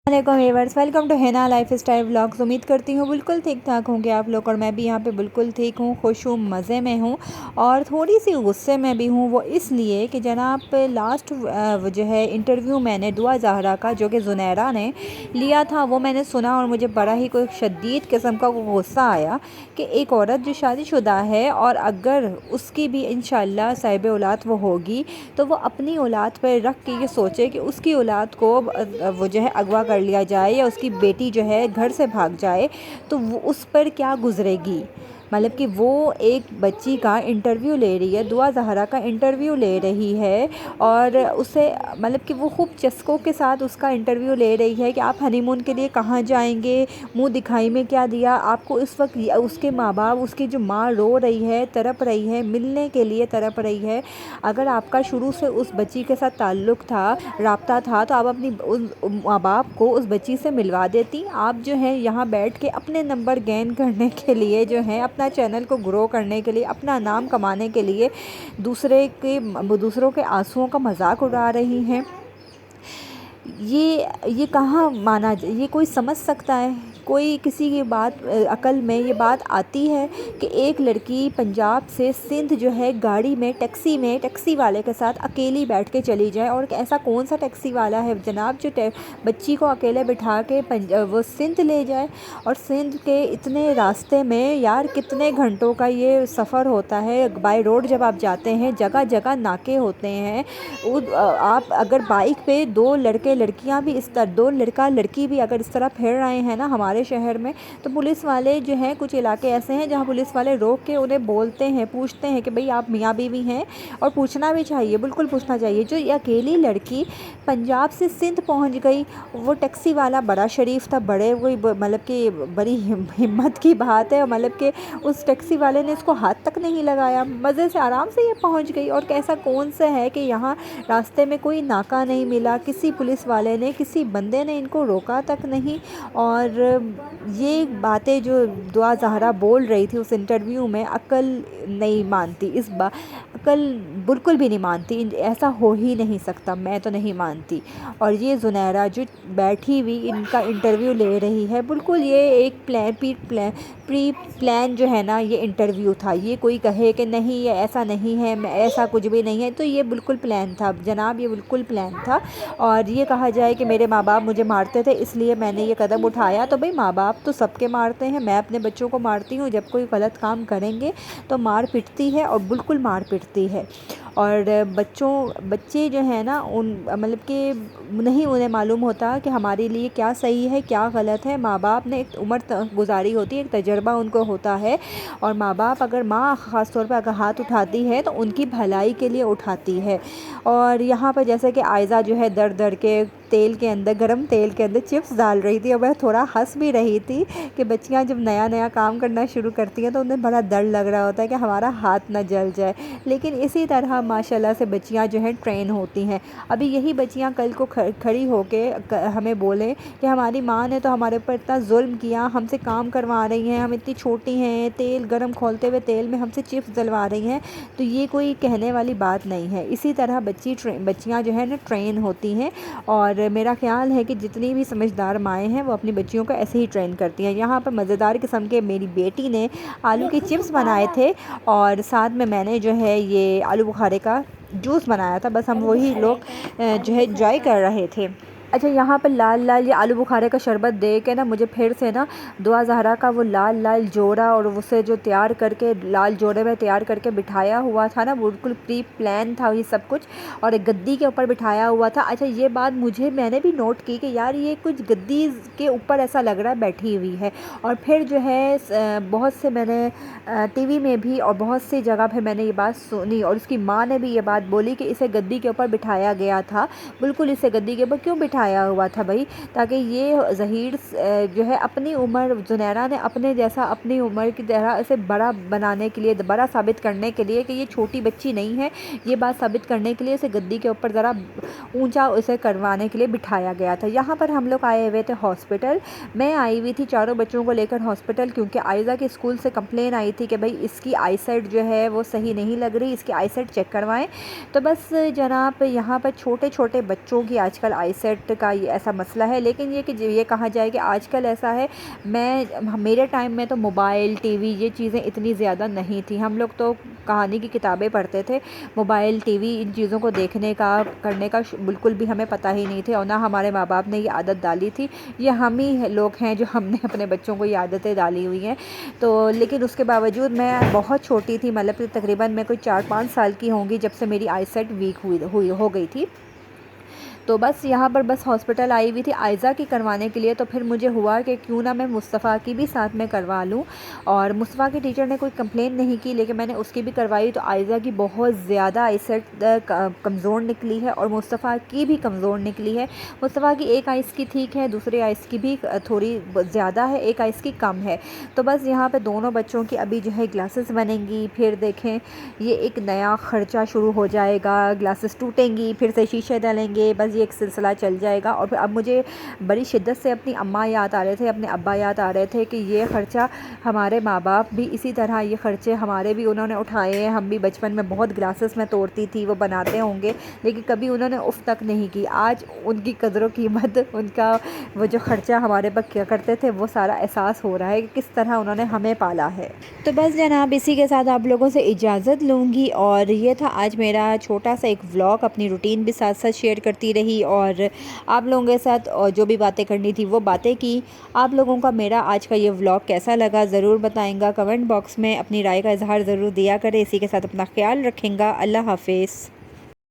वालेकुम viewers, welcome to Hina lifestyle vlogs. उम्मीद करती हूँ बिल्कुल ठीक ठाक होंगे आप लोग, और मैं भी यहाँ पे बिल्कुल ठीक हूँ, खुश हूँ, मज़े में हूँ और थोड़ी सी गुस्से में भी हूँ। वो इसलिए कि जनाब लास्ट जो है इंटरव्यू मैंने दुआ ज़हरा का जो कि ज़ुनैरा ने लिया था वो मैंने सुना, और मुझे बड़ा ही कोई शदीद किस्म का गुस्सा आया कि एक औरत जो शादीशुदा है और अगर उसकी भी इंशाअल्लाह साहिब औलाद वो होगी तो वो अपनी औलाद पर रख के ये सोचे कि उसकी औलाद को वो जो है अगवा कर लिया जाए या उसकी बेटी जो है घर से भाग जाए तो वो उस पर क्या गुजरेगी। मतलब कि वो एक बच्ची का इंटरव्यू ले रही है, दुआ ज़हरा का इंटरव्यू ले रही है, और उसे मतलब कि वो खूब चस्कों के साथ उसका इंटरव्यू ले रही है कि आप हनीमून के लिए कहाँ जाएंगे, मुंह दिखाई में क्या दिया आपको। इस वक्त उसके माँ बाप, उसकी जो माँ रो रही है, तड़प रही है, मिलने के लिए तड़प रही है। अगर आपका शुरू से उस बच्ची के साथ ताल्लुक़ था, राब्ता था, तो आप अपनी उस माँ बाप को उस बच्ची से मिलवा देती। आप जो है यहाँ बैठ के अपने नंबर गेन करने के लिए जो है, अपना चैनल को ग्रो करने के लिए, अपना नाम कमाने के लिए दूसरों के आंसुओं का मजाक उड़ा रही हैं। ये कहाँ माना, ये कोई समझ सकता है? कोई किसी की बात अकल में ये बात आती है कि एक लड़की पंजाब से सिंध जो है गाड़ी में टैक्सी वाले के साथ अकेली बैठ के चली जाए? और ऐसा कौन सा टैक्सी वाला है जनाब जो बच्ची को अकेले बिठा के वो सिंध ले जाए? और सिंध के इतने रास्ते में यार कितने घंटों का ये सफ़र होता है। बाय रोड जब आप जाते हैं जगह जगह नाके होते हैं। आप अगर बाइक पे दो लड़के लड़कियां भी इस तरह, दो लड़का लड़की भी अगर इस तरह फिर रहे हैं ना हमारे शहर में, तो पुलिस वाले जो हैं, कुछ इलाके ऐसे हैं जहां पुलिस वाले रोक के उन्हें बोलते हैं, पूछते हैं कि भाई आप मियाँ बीवी हैं, और पूछना भी चाहिए, बिल्कुल पूछना चाहिए। जो ये अकेली लड़की पंजाब से सिंध पहुंच गई, वो टैक्सी वाला बड़ा शरीफ था, बड़े कोई मतलब कि बड़ी हिम्मत की बात है, मतलब कि उस टैक्सी वाले ने इसको हाथ तक नहीं लगाया, मज़े से आराम से ये पहुंच गई। और कैसा कौन सा है कि यहाँ रास्ते में कोई नाका नहीं मिला, किसी पुलिस वाले ने, किसी बंदे ने इनको रोका तक नहीं। और ये बातें जो दुआ ज़हरा बोल रही थी उस इंटरव्यू में, अकल नहीं मानती, अकल बिल्कुल भी नहीं मानती। ऐसा हो ही नहीं सकता, मैं तो नहीं मानती। और ये ज़ुनैरा जो बैठी हुई इनका इंटरव्यू ले रही है, बिल्कुल ये एक प्री प्लान जो है ना ये इंटरव्यू था। ये कोई कहे कि नहीं ये ऐसा नहीं है, मैं ऐसा कुछ भी नहीं है, तो ये बिल्कुल प्लान था जनाब, ये बिल्कुल प्लान था। और ये कहा जाए कि मेरे माँ बाप मुझे मारते थे इसलिए मैंने ये कदम उठाया, तो भाई माँ बाप तो सबके मारते हैं, मैं अपने बच्चों को मारती हूँ। जब कोई गलत काम करेंगे तो मार पिटती है, और बिल्कुल मार पिटती है। और बच्चे जो है ना, उन मतलब कि नहीं, उन्हें मालूम होता कि हमारे लिए क्या सही है क्या गलत है। माँ बाप ने एक उम्र गुजारी होती है, एक तजर्बा उनको होता है, और माँ बाप अगर माँ ख़ास तौर पर अगर हाथ उठाती है तो उनकी भलाई के लिए उठाती है। और यहाँ पर जैसे कि आयज़ा जो है दर दर के तेल के अंदर, गरम तेल के अंदर चिप्स डाल रही थी, और मैं थोड़ा हंस भी रही थी कि बच्चियाँ जब नया नया काम करना शुरू करती हैं तो उन्हें बड़ा डर लग रहा होता है कि हमारा हाथ ना जल जाए। लेकिन इसी तरह माशाल्लाह से बच्चियाँ जो हैं ट्रेन होती हैं। अभी यही बच्चियाँ कल को खड़ी होके हमें बोलें कि हमारी माँ ने तो हमारे ऊपर इतना जुल्म किया, हमसे काम करवा रही हैं, हम इतनी छोटी हैं, तेल गरम खोलते हुए तेल में हमसे चिप्स जलवा रही हैं, तो ये कोई कहने वाली बात नहीं है। इसी तरह बच्चियाँ जो है ना ट्रेन होती हैं। और मेरा ख़्याल है कि जितनी भी समझदार माएँ हैं वो अपनी बच्चियों को ऐसे ही ट्रेन करती हैं। यहाँ पर मज़ेदार किस्म के मेरी बेटी ने आलू के चिप्स बनाए थे, और साथ में मैंने जो है ये आलू बुखारे का जूस बनाया था। बस हम वही लोग जो है एंजॉय कर रहे थे। अच्छा, यहाँ पर लाल लाल ये आलू बुखारे का शरबत दे के ना मुझे फिर से ना दुआ ज़हरा का वो लाल लाल जोड़ा, और उसे जो तैयार करके लाल जोड़े में तैयार करके बिठाया हुआ था ना, बिल्कुल प्री प्लान था ये सब कुछ, और एक गद्दी के ऊपर बिठाया हुआ था। अच्छा, ये बात मैंने भी नोट की कि यार ये कुछ गद्दी के ऊपर ऐसा लग रहा है बैठी हुई है। और फिर जो है बहुत से मैंने टीवी में भी और बहुत सी जगह पर मैंने ये बात सुनी, और उसकी माँ ने भी ये बात बोली कि इसे गद्दी के ऊपर बिठाया गया था। बिल्कुल इसे गद्दी के ऊपर क्यों आया हुआ था भाई? ताकि ये ज़हीर जो है अपनी उम्र, ज़ुनैरा ने अपने जैसा अपनी उम्र की तरह इसे बड़ा बनाने के लिए, बड़ा साबित करने के लिए कि ये छोटी बच्ची नहीं है, ये बात साबित करने के लिए इसे गद्दी के ऊपर ज़रा ऊंचा उसे करवाने के लिए बिठाया गया था। यहाँ पर हम लोग आए हुए थे हॉस्पिटल। मैं आई हुई थी चारों बच्चों को लेकर हॉस्पिटल, क्योंकि आयज़ा के स्कूल से कंप्लेन आई थी कि भाई इसकी आईसाइट जो है वो सही नहीं लग रही, इसकी आईसाइट चेक करवाएं। तो बस जनाब यहाँ पर छोटे छोटे बच्चों की आजकल आईसाइट وقت کا یہ ایسا مسئلہ ہے، لیکن یہ کہا جائے کہ آج کل ایسا ہے، میرے ٹائم میں تو موبائل ٹی وی یہ چیزیں اتنی زیادہ نہیں تھیں، ہم لوگ تو کہانی کی کتابیں پڑھتے تھے، موبائل ٹی وی ان چیزوں کو دیکھنے کا کرنے کا بالکل بھی ہمیں پتہ ہی نہیں تھے، اور نہ ہمارے ماں باپ نے یہ عادت ڈالی تھی، یہ ہم ہی لوگ ہیں جو ہم نے اپنے بچوں کو یہ عادتیں ڈالی ہوئی ہیں۔ تو لیکن اس کے باوجود میں بہت چھوٹی تھی، مطلب تقریباً میں کوئی 4-5 سال کی ہوں گی جب سے میری آئی سیٹ ویک ہو گئی تھی، تو بس یہاں پر بس ہاسپٹل آئی ہوئی تھی عائزہ کی کروانے کے لیے، تو پھر مجھے ہوا کہ کیوں نہ میں مصطفیٰ کی بھی ساتھ میں کروا لوں، اور مصطفیٰ کے ٹیچر نے کوئی کمپلین نہیں کی، لیکن میں نے اس کی بھی کروائی، تو عائزہ کی بہت زیادہ آئی سیٹ کمزور نکلی ہے، اور مصطفیٰ کی بھی کمزور نکلی ہے۔ مصطفیٰ کی ایک آئس کی ٹھیک ہے، دوسرے آئس کی بھی تھوڑی زیادہ ہے، ایک آئس کی کم ہے، تو بس یہاں پہ دونوں بچوں کی ابھی جو ہے گلاسز بنیں گی، پھر دیکھیں یہ ایک نیا خرچہ شروع ہو جائے گا، گلاسز ٹوٹیں گی، پھر سے شیشے ڈلیں گے، بس یہ ایک سلسلہ چل جائے گا۔ اور پھر اب مجھے بڑی شدت سے اپنی اماں یاد آ رہے تھے، اپنے ابا یاد آ رہے تھے کہ یہ خرچہ ہمارے ماں باپ بھی اسی طرح یہ خرچے ہمارے بھی انہوں نے اٹھائے ہیں، ہم بھی بچپن میں بہت گلاسز میں توڑتی تھی، وہ بناتے ہوں گے، لیکن کبھی انہوں نے اف تک نہیں کی۔ آج ان کی قدر و قیمت، ان کا وہ جو خرچہ ہمارے پر کیا کرتے تھے وہ سارا احساس ہو رہا ہے کہ کس طرح انہوں نے ہمیں پالا ہے۔ تو بس جناب اسی کے ساتھ آپ لوگوں سے اجازت لوں گی، اور یہ تھا آج میرا چھوٹا سا ایک ولاگ، اپنی روٹین بھی ساتھ ساتھ شیئر کرتی رہی، اور آپ لوگوں کے ساتھ اور جو بھی باتیں کرنی تھی وہ باتیں کی۔ آپ لوگوں کا میرا آج کا یہ ولاگ کیسا لگا ضرور بتائیں گا، کمنٹ باکس میں اپنی رائے کا اظہار ضرور دیا کریں۔ اسی کے ساتھ اپنا خیال رکھیں گا، اللہ حافظ۔